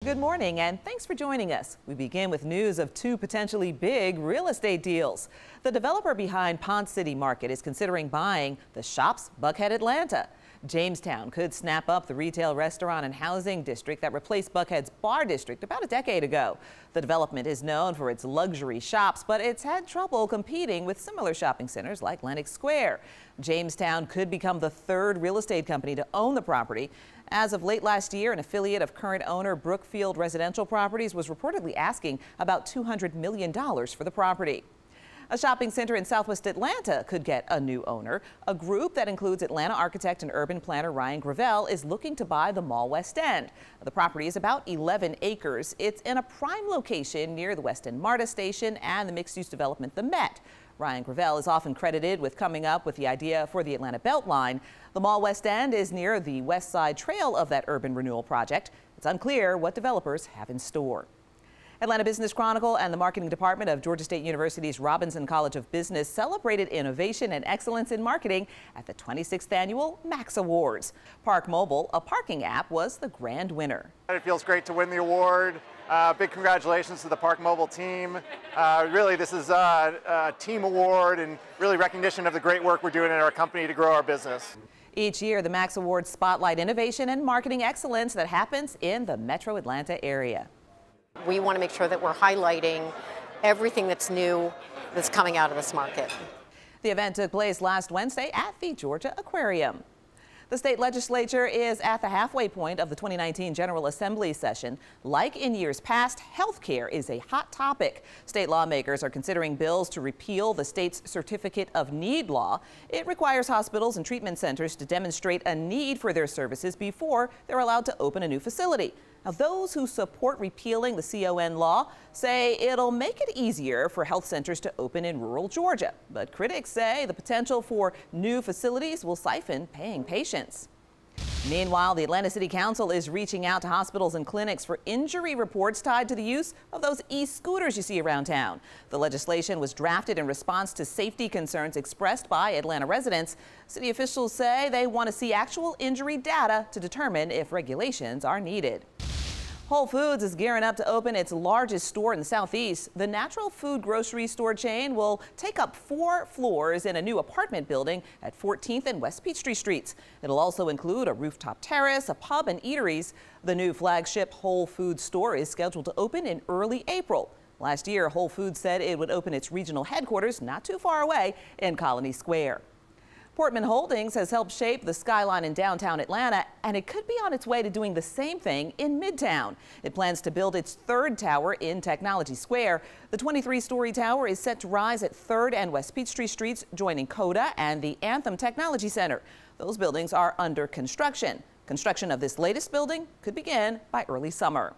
Good morning and thanks for joining us. We begin with news of two potentially big real estate deals. The developer behind Pond City Market is considering buying the Shops Buckhead, Atlanta. Jamestown could snap up the retail, restaurant and housing district that replaced Buckhead's bar district about a decade ago. The development is known for its luxury shops, but it's had trouble competing with similar shopping centers like Lenox Square. Jamestown could become the third real estate company to own the property. As of late last year, an affiliate of current owner Brookfield Residential Properties was reportedly asking about $200 million for the property. A shopping center in Southwest Atlanta could get a new owner. A group that includes Atlanta architect and urban planner Ryan Gravel is looking to buy the Mall West End. The property is about 11 acres. It's in a prime location near the West End MARTA station and the mixed-use development The Met. Ryan Gravel is often credited with coming up with the idea for the Atlanta Beltline. The Mall West End is near the West Side Trail of that urban renewal project. It's unclear what developers have in store. Atlanta Business Chronicle and the marketing department of Georgia State University's Robinson College of Business celebrated innovation and excellence in marketing at the 26th annual Max Awards. Park Mobile, a parking app, was the grand winner. It feels great to win the award. Big congratulations to the Park Mobile team. Really, this is a team award and really recognition of the great work we're doing in our company to grow our business. Each year, the Max Awards spotlight innovation and marketing excellence that happens in the metro Atlanta area. We want to make sure that we're highlighting everything that's new that's coming out of this market. The event took place last Wednesday at the Georgia Aquarium. The state legislature is at the halfway point of the 2019 General Assembly session. Like in years past, health care is a hot topic. State lawmakers are considering bills to repeal the state's Certificate of Need law. It requires hospitals and treatment centers to demonstrate a need for their services before they're allowed to open a new facility. Now, those who support repealing the CON law say it'll make it easier for health centers to open in rural Georgia. But critics say the potential for new facilities will siphon paying patients. Meanwhile, the Atlanta City Council is reaching out to hospitals and clinics for injury reports tied to the use of those e-scooters you see around town. The legislation was drafted in response to safety concerns expressed by Atlanta residents. City officials say they want to see actual injury data to determine if regulations are needed. Whole Foods is gearing up to open its largest store in the Southeast. The natural food grocery store chain will take up 4 floors in a new apartment building at 14th and West Peachtree Streets. It'll also include a rooftop terrace, a pub, and eateries. The new flagship Whole Foods store is scheduled to open in early April. Last year, Whole Foods said it would open its regional headquarters not too far away in Colony Square. Portman Holdings has helped shape the skyline in downtown Atlanta, and it could be on its way to doing the same thing in Midtown. It plans to build its 3rd tower in Technology Square. The 23-story tower is set to rise at 3rd and West Peachtree Streets, joining Coda and the Anthem Technology Center. Those buildings are under construction. Construction of this latest building could begin by early summer.